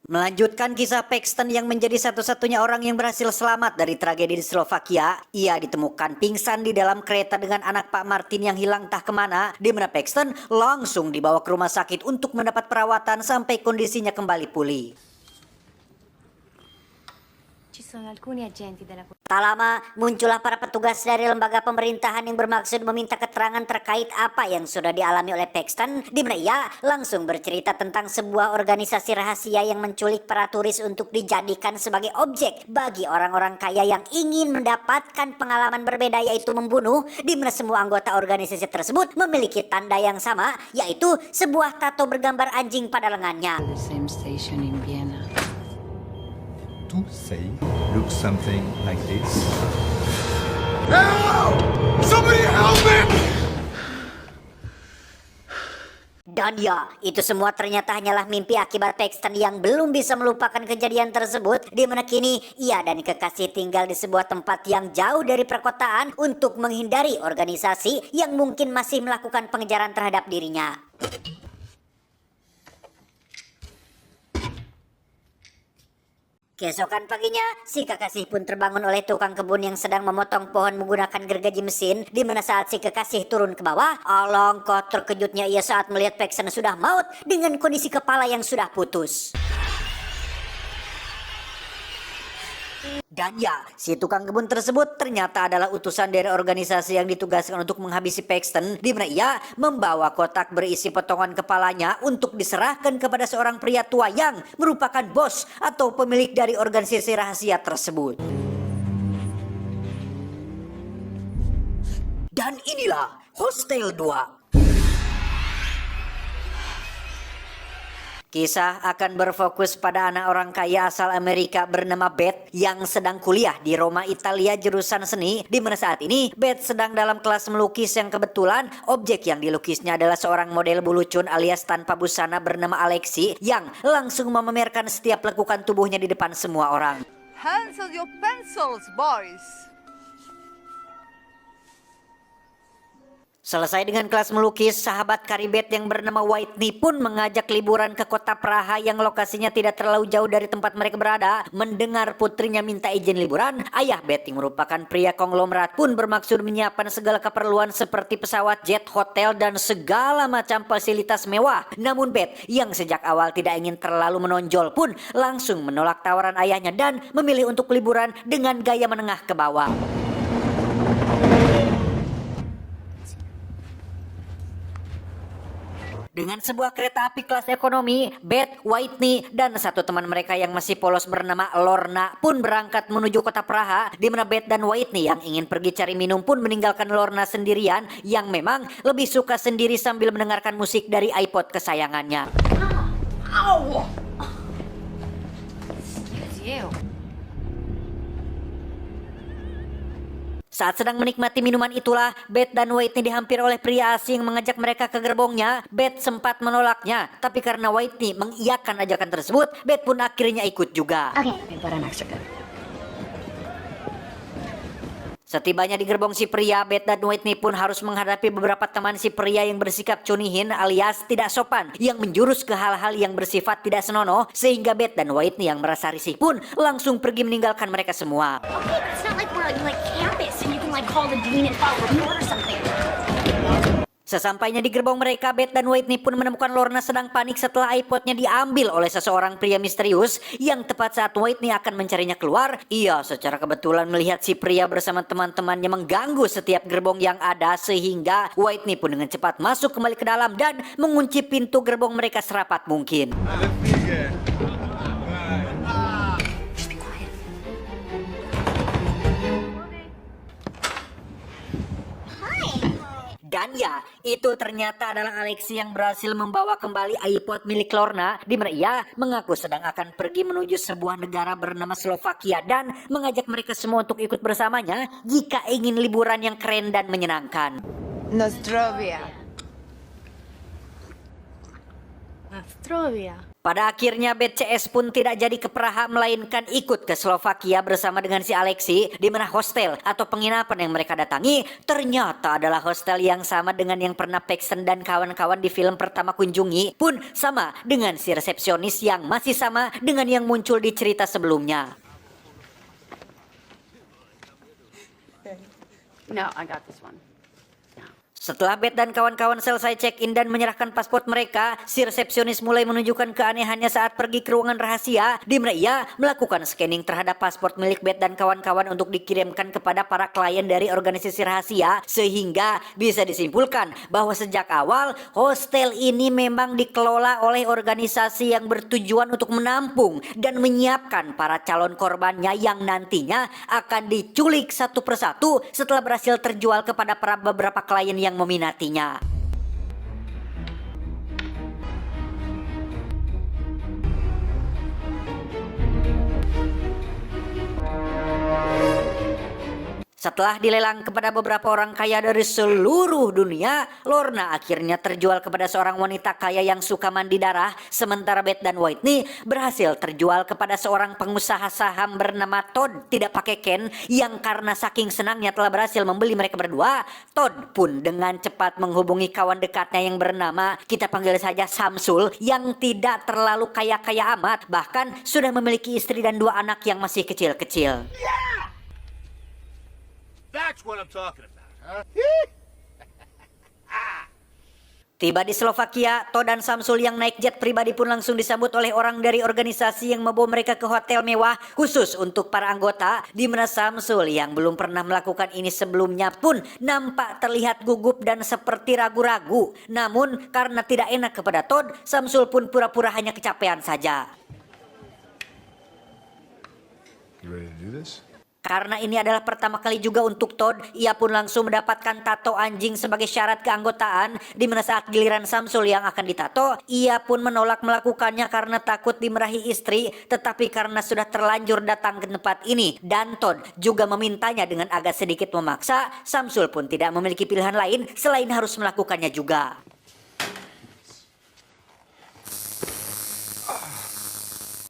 Melanjutkan kisah Paxton yang menjadi satu-satunya orang yang berhasil selamat dari tragedi di Slovakia, ia ditemukan pingsan di dalam kereta dengan anak Pak Martin yang hilang entah kemana, di mana Paxton langsung dibawa ke rumah sakit untuk mendapat perawatan sampai kondisinya kembali pulih. Tak lama, muncullah para petugas dari lembaga pemerintahan yang bermaksud meminta keterangan terkait apa yang sudah dialami oleh Paxton, di mana ia langsung bercerita tentang sebuah organisasi rahasia yang menculik para turis untuk dijadikan sebagai objek bagi orang-orang kaya yang ingin mendapatkan pengalaman berbeda, yaitu membunuh, di mana semua anggota organisasi tersebut memiliki tanda yang sama, yaitu sebuah tato bergambar anjing pada lengannya. To say look something like this. Help! Somebody help me! Dan ya, itu semua ternyata hanyalah mimpi akibat Paxton yang belum bisa melupakan kejadian tersebut, di mana kini ia dan kekasih tinggal di sebuah tempat yang jauh dari perkotaan untuk menghindari organisasi yang mungkin masih melakukan pengejaran terhadap dirinya. Keesokan paginya, si kekasih pun terbangun oleh tukang kebun yang sedang memotong pohon menggunakan gergaji mesin, di mana saat si kekasih turun ke bawah, alangkah terkejutnya ia saat melihat Paxton sudah maut dengan kondisi kepala yang sudah putus. Dan ya, si tukang kebun tersebut ternyata adalah utusan dari organisasi yang ditugaskan untuk menghabisi Paxton, di mana ia membawa kotak berisi potongan kepalanya untuk diserahkan kepada seorang pria tua yang merupakan bos atau pemilik dari organisasi rahasia tersebut. Dan inilah Hostel 2. Kisah akan berfokus pada anak orang kaya asal Amerika bernama Beth yang sedang kuliah di Roma, Italia, jurusan seni, di mana saat ini Beth sedang dalam kelas melukis yang kebetulan objek yang dilukisnya adalah seorang model bulucun alias tanpa busana bernama Alexi yang langsung memamerkan setiap lekukan tubuhnya di depan semua orang. Handle your pencils, boys. Selesai dengan kelas melukis, sahabat Karibet yang bernama Whitney pun mengajak liburan ke kota Praha yang lokasinya tidak terlalu jauh dari tempat mereka berada. Mendengar putrinya minta izin liburan, ayah Betty merupakan pria konglomerat pun bermaksud menyiapkan segala keperluan seperti pesawat, jet, hotel, dan segala macam fasilitas mewah. Namun Beth yang sejak awal tidak ingin terlalu menonjol pun langsung menolak tawaran ayahnya dan memilih untuk liburan dengan gaya menengah ke bawah. Dengan sebuah kereta api kelas ekonomi, Beth, Whitney, dan satu teman mereka yang masih polos bernama Lorna pun berangkat menuju kota Praha, di mana Beth dan Whitney yang ingin pergi cari minum pun meninggalkan Lorna sendirian yang memang lebih suka sendiri sambil mendengarkan musik dari iPod kesayangannya. Ow! Excuse you. Saat sedang menikmati minuman itulah, Beth dan Whitney dihampiri oleh pria asing mengajak mereka ke gerbongnya. Beth sempat menolaknya, tapi karena Whitney mengiyakan ajakan tersebut, Beth pun akhirnya ikut juga. But I'm extra good. Setibanya di gerbong si pria, Beth dan Whitney pun harus menghadapi beberapa teman si pria yang bersikap cunihin alias tidak sopan, yang menjurus ke hal-hal yang bersifat tidak senonoh, sehingga Beth dan Whitney yang merasa risih pun langsung pergi meninggalkan mereka semua. Okay, but it's not like we're on like campus and you can like call the dean and file a report or something. Sesampainya di gerbong mereka, Beth dan Whitney pun menemukan Lorna sedang panik setelah iPodnya diambil oleh seseorang pria misterius yang tepat saat Whitney akan mencarinya keluar. Ia secara kebetulan melihat si pria bersama teman-temannya mengganggu setiap gerbong yang ada, sehingga Whitney pun dengan cepat masuk kembali ke dalam dan mengunci pintu gerbong mereka serapat mungkin. Dan ya, itu ternyata adalah Alexi yang berhasil membawa kembali iPod milik Lorna, di mana ia mengaku sedang akan pergi menuju sebuah negara bernama Slovakia dan mengajak mereka semua untuk ikut bersamanya jika ingin liburan yang keren dan menyenangkan. Nostrovia. Astrovia. Pada akhirnya BCS pun tidak jadi ke Praha melainkan ikut ke Slovakia bersama dengan si Alexi, di mana hostel atau penginapan yang mereka datangi ternyata adalah hostel yang sama dengan yang pernah Paxton dan kawan-kawan di film pertama kunjungi, pun sama dengan si resepsionis yang masih sama dengan yang muncul di cerita sebelumnya. No, I got this one. Setelah Beth dan kawan-kawan selesai check-in dan menyerahkan paspor mereka, si resepsionis mulai menunjukkan keanehannya saat pergi ke ruangan rahasia, di mana ia melakukan scanning terhadap paspor milik Beth dan kawan-kawan untuk dikirimkan kepada para klien dari organisasi rahasia, sehingga bisa disimpulkan bahwa sejak awal hostel ini memang dikelola oleh organisasi yang bertujuan untuk menampung dan menyiapkan para calon korbannya yang nantinya akan diculik satu persatu setelah berhasil terjual kepada beberapa klien yang meminatinya. Setelah dilelang kepada beberapa orang kaya dari seluruh dunia, Lorna akhirnya terjual kepada seorang wanita kaya yang suka mandi darah, sementara Beth dan Whitney berhasil terjual kepada seorang pengusaha saham bernama Todd tidak pakai Ken, yang karena saking senangnya telah berhasil membeli mereka berdua. Todd pun dengan cepat menghubungi kawan dekatnya yang bernama, kita panggil saja Samsul, yang tidak terlalu kaya-kaya amat, bahkan sudah memiliki istri dan 2 anak yang masih kecil-kecil. That's what I'm talking about, huh? Tiba di Slovakia, Todd dan Samsul yang naik jet pribadi pun langsung disambut oleh orang dari organisasi yang membawa mereka ke hotel mewah khusus untuk para anggota, di mana Samsul yang belum pernah melakukan ini sebelumnya pun nampak terlihat gugup dan seperti ragu-ragu. Namun karena tidak enak kepada Todd, Samsul pun pura-pura hanya kecapean saja. You ready to do this? Karena ini adalah pertama kali juga untuk Todd, ia pun langsung mendapatkan tato anjing sebagai syarat keanggotaan, di mana saat giliran Samsul yang akan ditato, ia pun menolak melakukannya karena takut dimarahi istri, tetapi karena sudah terlanjur datang ke tempat ini dan Todd juga memintanya dengan agak sedikit memaksa, Samsul pun tidak memiliki pilihan lain selain harus melakukannya juga.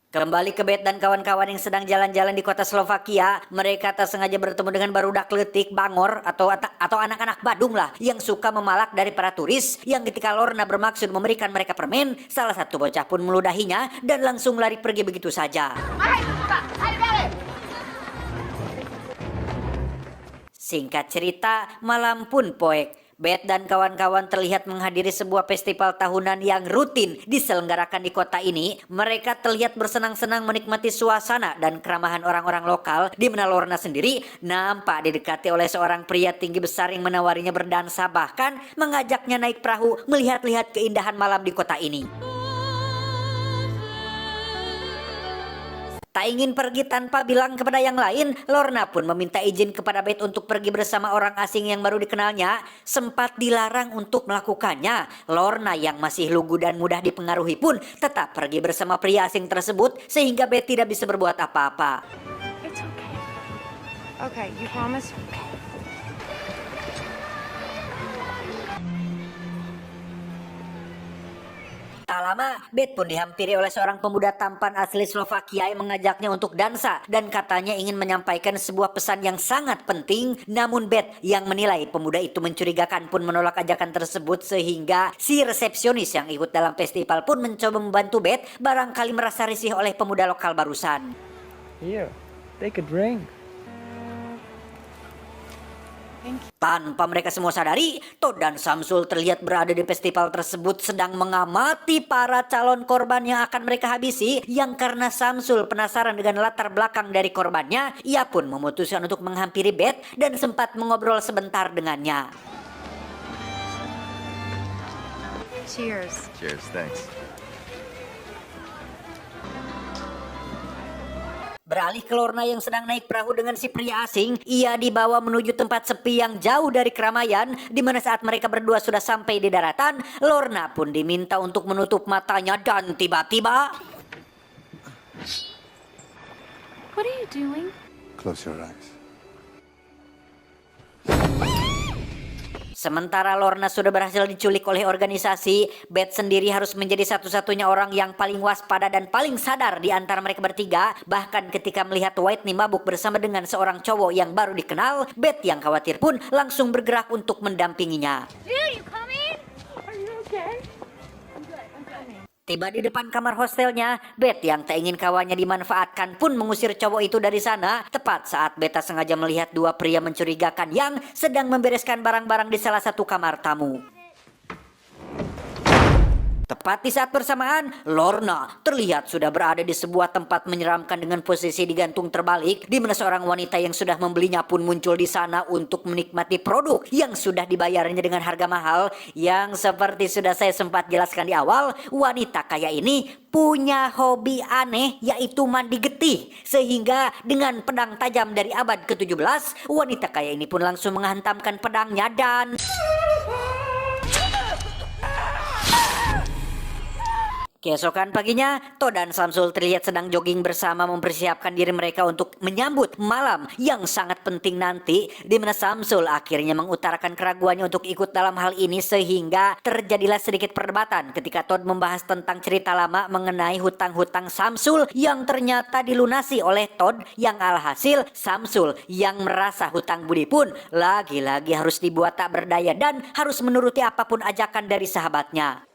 Kembali ke Beth dan kawan-kawan yang sedang jalan-jalan di kota Slovakia, mereka tak sengaja bertemu dengan barudak letik bangor atau anak-anak Badung lah yang suka memalak dari para turis, yang ketika Lorna bermaksud memberikan mereka permen, salah satu bocah pun meludahinya dan langsung lari pergi begitu saja. Singkat cerita, malam pun poek. Beth dan kawan-kawan terlihat menghadiri sebuah festival tahunan yang rutin diselenggarakan di kota ini. Mereka terlihat bersenang-senang menikmati suasana dan keramahan orang-orang lokal, di mana Lorna sendiri nampak didekati oleh seorang pria tinggi besar yang menawarinya berdansa, bahkan mengajaknya naik perahu melihat-lihat keindahan malam di kota ini. Tak ingin pergi tanpa bilang kepada yang lain, Lorna pun meminta izin kepada Beth untuk pergi bersama orang asing yang baru dikenalnya. Sempat dilarang untuk melakukannya, Lorna yang masih lugu dan mudah dipengaruhi pun tetap pergi bersama pria asing tersebut, sehingga Beth tidak bisa berbuat apa-apa. It's okay. Okay, you promise? Tak lama, Beth pun dihampiri oleh seorang pemuda tampan asli Slovakia yang mengajaknya untuk dansa dan katanya ingin menyampaikan sebuah pesan yang sangat penting. Namun Beth yang menilai pemuda itu mencurigakan pun menolak ajakan tersebut, sehingga si resepsionis yang ikut dalam festival pun mencoba membantu Beth, barangkali merasa risih oleh pemuda lokal barusan. Here, take a drink. Tanpa mereka semua sadari, Todd dan Samsul terlihat berada di festival tersebut sedang mengamati para calon korban yang akan mereka habisi, yang karena Samsul penasaran dengan latar belakang dari korbannya, ia pun memutuskan untuk menghampiri Beth dan sempat mengobrol sebentar dengannya. Cheers. Cheers, thanks. Beralih ke Lorna yang sedang naik perahu dengan si pria asing, ia dibawa menuju tempat sepi yang jauh dari keramaian, di mana saat mereka berdua sudah sampai di daratan, Lorna pun diminta untuk menutup matanya dan tiba-tiba... What are you doing? Close your eyes. Sementara Lorna sudah berhasil diculik oleh organisasi, Beth sendiri harus menjadi satu-satunya orang yang paling waspada dan paling sadar di antara mereka bertiga. Bahkan ketika melihat Whitney mabuk bersama dengan seorang cowok yang baru dikenal, Beth yang khawatir pun langsung bergerak untuk mendampinginya. Dude, you coming? Tiba di depan kamar hostelnya, Beth yang tak ingin kawannya dimanfaatkan pun mengusir cowok itu dari sana. Tepat saat Beta sengaja melihat dua pria mencurigakan yang sedang membereskan barang-barang di salah satu kamar tamu. Tepat di saat bersamaan, Lorna terlihat sudah berada di sebuah tempat menyeramkan dengan posisi digantung terbalik, di mana seorang wanita yang sudah membelinya pun muncul di sana untuk menikmati produk yang sudah dibayarnya dengan harga mahal. Yang seperti sudah saya sempat jelaskan di awal, wanita kaya ini punya hobi aneh, yaitu mandi getih. Sehingga dengan pedang tajam dari abad ke-17, wanita kaya ini pun langsung menghantamkan pedangnya dan... Keesokan paginya, Todd dan Samsul terlihat sedang jogging bersama mempersiapkan diri mereka untuk menyambut malam yang sangat penting nanti, di mana Samsul akhirnya mengutarakan keraguannya untuk ikut dalam hal ini sehingga terjadilah sedikit perdebatan ketika Todd membahas tentang cerita lama mengenai hutang-hutang Samsul yang ternyata dilunasi oleh Todd, yang alhasil Samsul yang merasa hutang budi pun lagi-lagi harus dibuat tak berdaya dan harus menuruti apapun ajakan dari sahabatnya.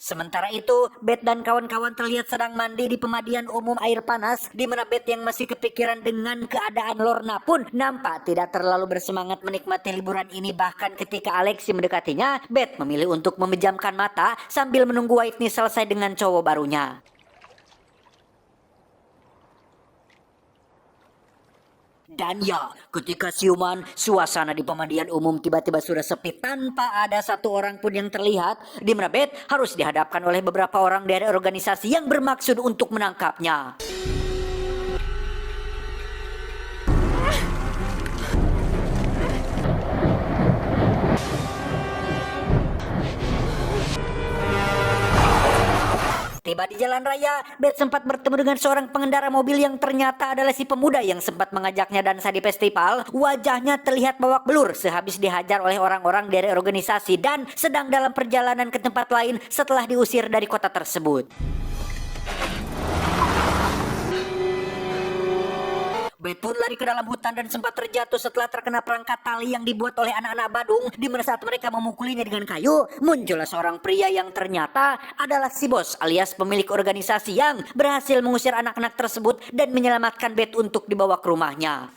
Sementara itu, Beth dan kawan-kawan terlihat sedang mandi di pemandian umum air panas, di mana Beth yang masih kepikiran dengan keadaan Lorna pun nampak tidak terlalu bersemangat menikmati liburan ini. Bahkan ketika Alexi mendekatinya, Beth memilih untuk memejamkan mata sambil menunggu Whitney selesai dengan cowok barunya. Dan ya, ketika siuman, suasana di pemandian umum tiba-tiba sudah sepi tanpa ada satu orang pun yang terlihat, di mana Beth harus dihadapkan oleh beberapa orang dari organisasi yang bermaksud untuk menangkapnya. Tiba di jalan raya, Beth sempat bertemu dengan seorang pengendara mobil yang ternyata adalah si pemuda yang sempat mengajaknya dansa di festival. Wajahnya terlihat babak belur sehabis dihajar oleh orang-orang dari organisasi dan sedang dalam perjalanan ke tempat lain setelah diusir dari kota tersebut. Beth pun lari ke dalam hutan dan sempat terjatuh setelah terkena perangkat tali yang dibuat oleh anak-anak Badung, di mana saat mereka memukulinya dengan kayu, muncullah seorang pria yang ternyata adalah si bos alias pemilik organisasi yang berhasil mengusir anak-anak tersebut dan menyelamatkan Beth untuk dibawa ke rumahnya.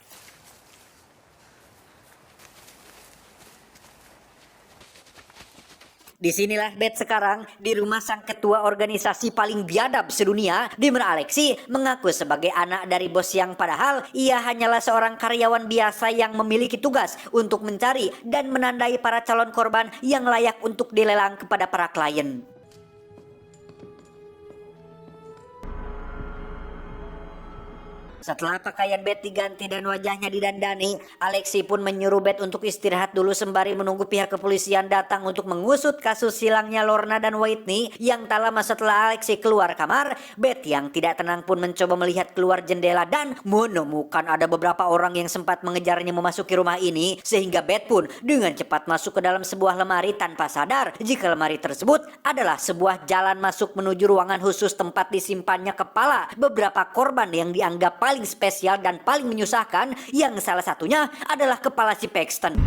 Disinilah Beth sekarang di rumah sang ketua organisasi paling biadab sedunia, di mana Alexi mengaku sebagai anak dari bos yang padahal ia hanyalah seorang karyawan biasa yang memiliki tugas untuk mencari dan menandai para calon korban yang layak untuk dilelang kepada para klien. Setelah pakaian Beth diganti dan wajahnya didandani, Alexi pun menyuruh Beth untuk istirahat dulu sembari menunggu pihak kepolisian datang untuk mengusut kasus hilangnya Lorna dan Whitney. Yang tak lama setelah Alexi keluar kamar, Beth yang tidak tenang pun mencoba melihat keluar jendela dan menemukan ada beberapa orang yang sempat mengejarnya memasuki rumah ini, sehingga Beth pun dengan cepat masuk ke dalam sebuah lemari tanpa sadar jika lemari tersebut adalah sebuah jalan masuk menuju ruangan khusus tempat disimpannya kepala beberapa korban yang dianggap paling spesial dan paling menyusahkan, yang salah satunya adalah kepala si Paxton.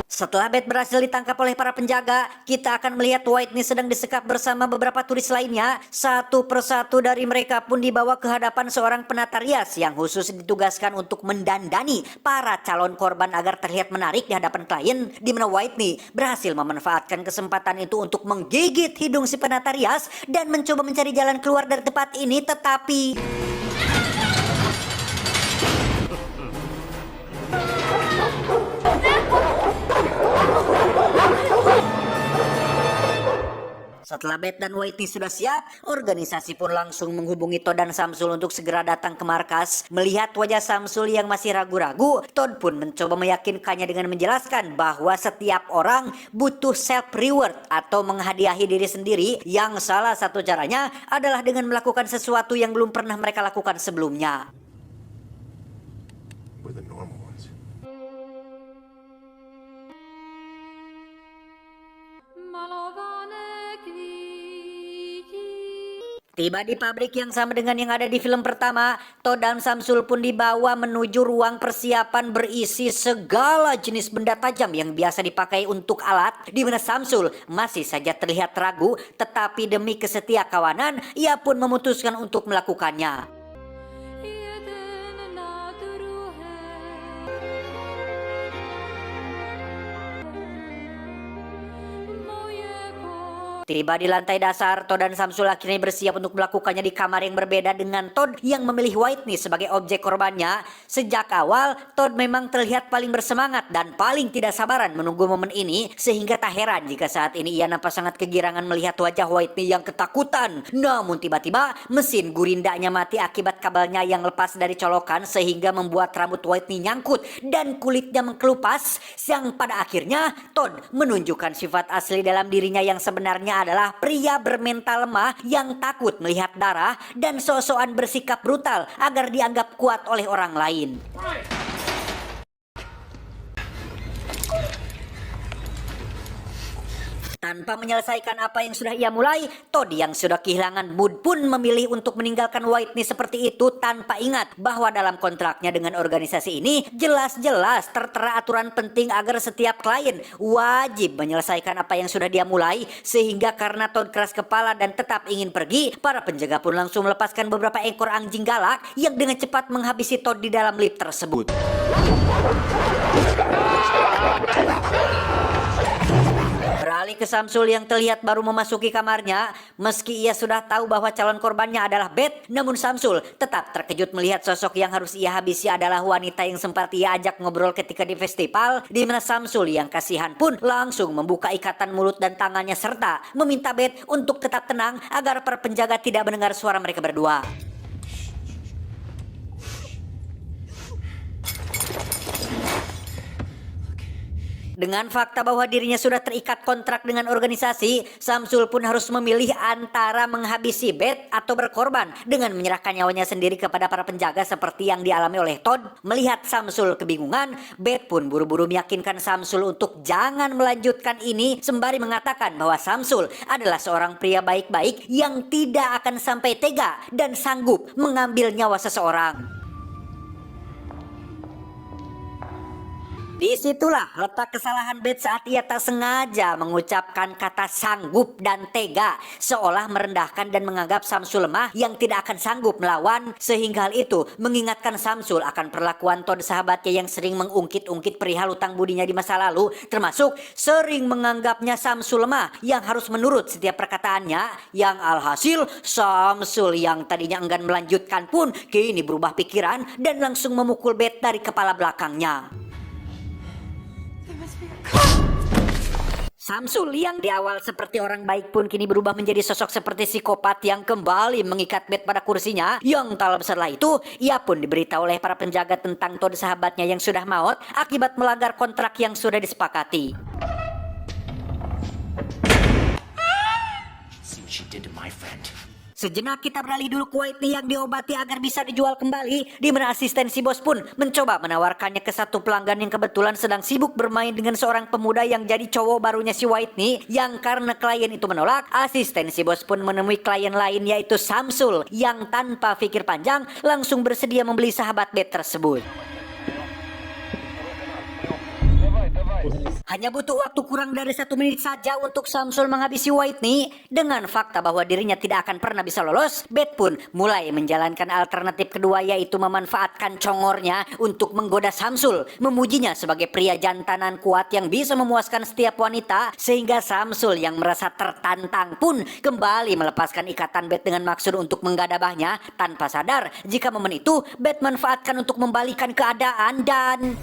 Setelah Beth berhasil ditangkap oleh para penjaga, kita akan melihat Whitney sedang disekap bersama beberapa turis lainnya. Satu persatu dari mereka pun dibawa ke hadapan seorang penata rias yang khusus ditugaskan untuk mendandani para calon korban agar terlihat menarik di hadapan klien, di mana Whitney berhasil memanfaatkan kesempatan itu untuk menggigit hidung si penata rias dan mencoba mencari jalan keluar dari tempat ini, tetapi... Setelah Beth dan Whitney sudah siap, organisasi pun langsung menghubungi Todd dan Samsul untuk segera datang ke markas. Melihat wajah Samsul yang masih ragu-ragu, Todd pun mencoba meyakinkannya dengan menjelaskan bahwa setiap orang butuh self-reward atau menghadiahi diri sendiri, yang salah satu caranya adalah dengan melakukan sesuatu yang belum pernah mereka lakukan sebelumnya. We're the normal ones. Tiba di pabrik yang sama dengan yang ada di film pertama, Todd dan Samsul pun dibawa menuju ruang persiapan berisi segala jenis benda tajam yang biasa dipakai untuk alat, di mana Samsul masih saja terlihat ragu, tetapi demi kesetiakawanan, ia pun memutuskan untuk melakukannya. Tiba di lantai dasar, Todd dan Samsul akhirnya bersiap untuk melakukannya di kamar yang berbeda dengan Todd yang memilih Whitney sebagai objek korbannya. Sejak awal, Todd memang terlihat paling bersemangat dan paling tidak sabaran menunggu momen ini, sehingga tak heran jika saat ini ia nampak sangat kegirangan melihat wajah Whitney yang ketakutan. Namun tiba-tiba, mesin gurindanya mati akibat kabelnya yang lepas dari colokan sehingga membuat rambut Whitney nyangkut dan kulitnya mengkelupas, yang pada akhirnya Todd menunjukkan sifat asli dalam dirinya yang sebenarnya adalah pria bermental lemah yang takut melihat darah dan sok-sokan bersikap brutal agar dianggap kuat oleh orang lain. Tanpa menyelesaikan apa yang sudah ia mulai, Todd yang sudah kehilangan mood pun memilih untuk meninggalkan Whitney seperti itu tanpa ingat bahwa dalam kontraknya dengan organisasi ini jelas-jelas tertera aturan penting agar setiap klien wajib menyelesaikan apa yang sudah dia mulai, sehingga karena Todd keras kepala dan tetap ingin pergi, para penjaga pun langsung melepaskan beberapa ekor anjing galak yang dengan cepat menghabisi Todd di dalam lift tersebut. Beralih ke Samsul yang terlihat baru memasuki kamarnya. Meski ia sudah tahu bahwa calon korbannya adalah Beth, namun Samsul tetap terkejut melihat sosok yang harus ia habisi adalah wanita yang sempat ia ajak ngobrol ketika di festival, di mana Samsul yang kasihan pun langsung membuka ikatan mulut dan tangannya serta meminta Beth untuk tetap tenang agar para penjaga tidak mendengar suara mereka berdua. Dengan fakta bahwa dirinya sudah terikat kontrak dengan organisasi, Samsul pun harus memilih antara menghabisi Beth atau berkorban dengan menyerahkan nyawanya sendiri kepada para penjaga seperti yang dialami oleh Todd. Melihat Samsul kebingungan, Beth pun buru-buru meyakinkan Samsul untuk jangan melanjutkan ini sembari mengatakan bahwa Samsul adalah seorang pria baik-baik yang tidak akan sampai tega dan sanggup mengambil nyawa seseorang. Disitulah letak kesalahan Beth saat ia tak sengaja mengucapkan kata sanggup dan tega, seolah merendahkan dan menganggap Samsul lemah yang tidak akan sanggup melawan, sehingga hal itu mengingatkan Samsul akan perlakuan Todd sahabatnya yang sering mengungkit-ungkit perihal utang budinya di masa lalu, termasuk sering menganggapnya Samsul lemah yang harus menurut setiap perkataannya, yang alhasil Samsul yang tadinya enggan melanjutkan pun kini berubah pikiran dan langsung memukul Beth dari kepala belakangnya. Samsul yang di awal seperti orang baik pun kini berubah menjadi sosok seperti psikopat yang kembali mengikat Beth pada kursinya. Yang tak setelah itu, ia pun diberitahu oleh para penjaga tentang Todd sahabatnya yang sudah maut akibat melanggar kontrak yang sudah disepakati. See what she did to my friend. Sejenak kita beralih dulu ke Whitney yang diobati agar bisa dijual kembali, di mana asisten si bos pun mencoba menawarkannya ke satu pelanggan yang kebetulan sedang sibuk bermain dengan seorang pemuda yang jadi cowok barunya si Whitney, yang karena klien itu menolak, asisten si bos pun menemui klien lain yaitu Samsul yang tanpa pikir panjang langsung bersedia membeli sahabat Beth tersebut. Hanya butuh waktu kurang dari 1 menit saja untuk Samsul menghabisi Whitney. Dengan fakta bahwa dirinya tidak akan pernah bisa lolos, Beth pun mulai menjalankan alternatif kedua, yaitu memanfaatkan congornya untuk menggoda Samsul, memujinya sebagai pria jantanan kuat yang bisa memuaskan setiap wanita, sehingga Samsul yang merasa tertantang pun kembali melepaskan ikatan Beth dengan maksud untuk menggadabahnya, tanpa sadar jika momen itu Beth manfaatkan untuk membalikan keadaan dan...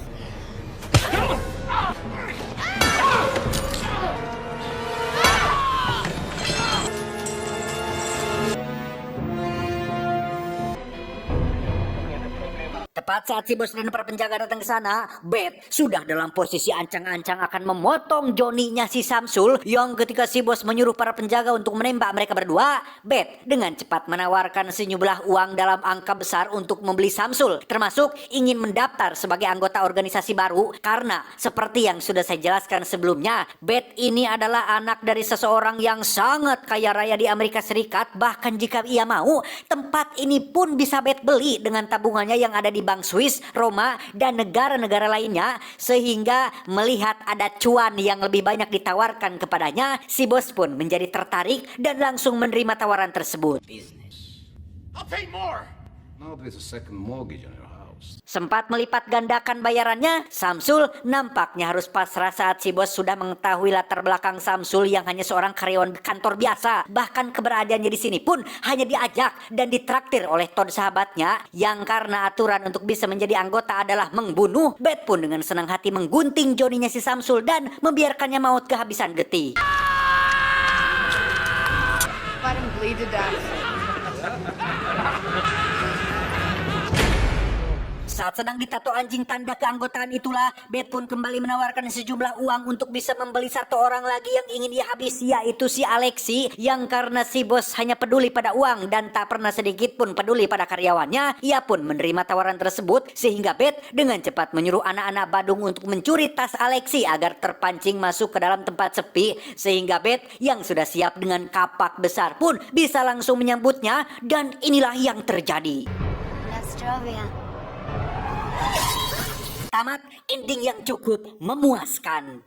Tepat saat si bos dan para penjaga datang ke sana, Beth sudah dalam posisi ancang-ancang akan memotong Johnny-nya si Samsul. Yang ketika si bos menyuruh para penjaga untuk menembak mereka berdua, Beth dengan cepat menawarkan sejumlah uang dalam angka besar untuk membeli Samsul, termasuk ingin mendaftar sebagai anggota organisasi baru. Karena seperti yang sudah saya jelaskan sebelumnya, Beth ini adalah anak dari seseorang yang sangat kaya raya di Amerika Serikat. Bahkan jika ia mau, tempat ini pun bisa Beth beli dengan tabungannya yang ada di Bank Swiss, Roma, dan negara-negara lainnya. Sehingga melihat ada cuan yang lebih banyak ditawarkan kepadanya, si bos pun menjadi tertarik dan langsung menerima tawaran tersebut. I'll pay more. No, there's a second mortgage on your house. Sempat melipat gandakan bayarannya, Samsul nampaknya harus pasrah saat si bos sudah mengetahui latar belakang Samsul yang hanya seorang karyawan kantor biasa. Bahkan keberadaannya di sini pun hanya diajak dan ditraktir oleh Todd sahabatnya, yang karena aturan untuk bisa menjadi anggota adalah membunuh. Beth pun dengan senang hati menggunting Johnny-nya si Samsul dan membiarkannya maut kehabisan getih. Let him bleed to death. Saat sedang ditato anjing tanda keanggotaan itulah, Beth pun kembali menawarkan sejumlah uang untuk bisa membeli satu orang lagi yang ingin ia habisi, yaitu si Alexi. Yang karena si bos hanya peduli pada uang dan tak pernah sedikit pun peduli pada karyawannya, ia pun menerima tawaran tersebut. Sehingga Beth dengan cepat menyuruh anak-anak Badung untuk mencuri tas Alexi agar terpancing masuk ke dalam tempat sepi. Sehingga Beth yang sudah siap dengan kapak besar pun bisa langsung menyambutnya. Dan inilah yang terjadi. Nostrovia. Tamat ending yang cukup memuaskan.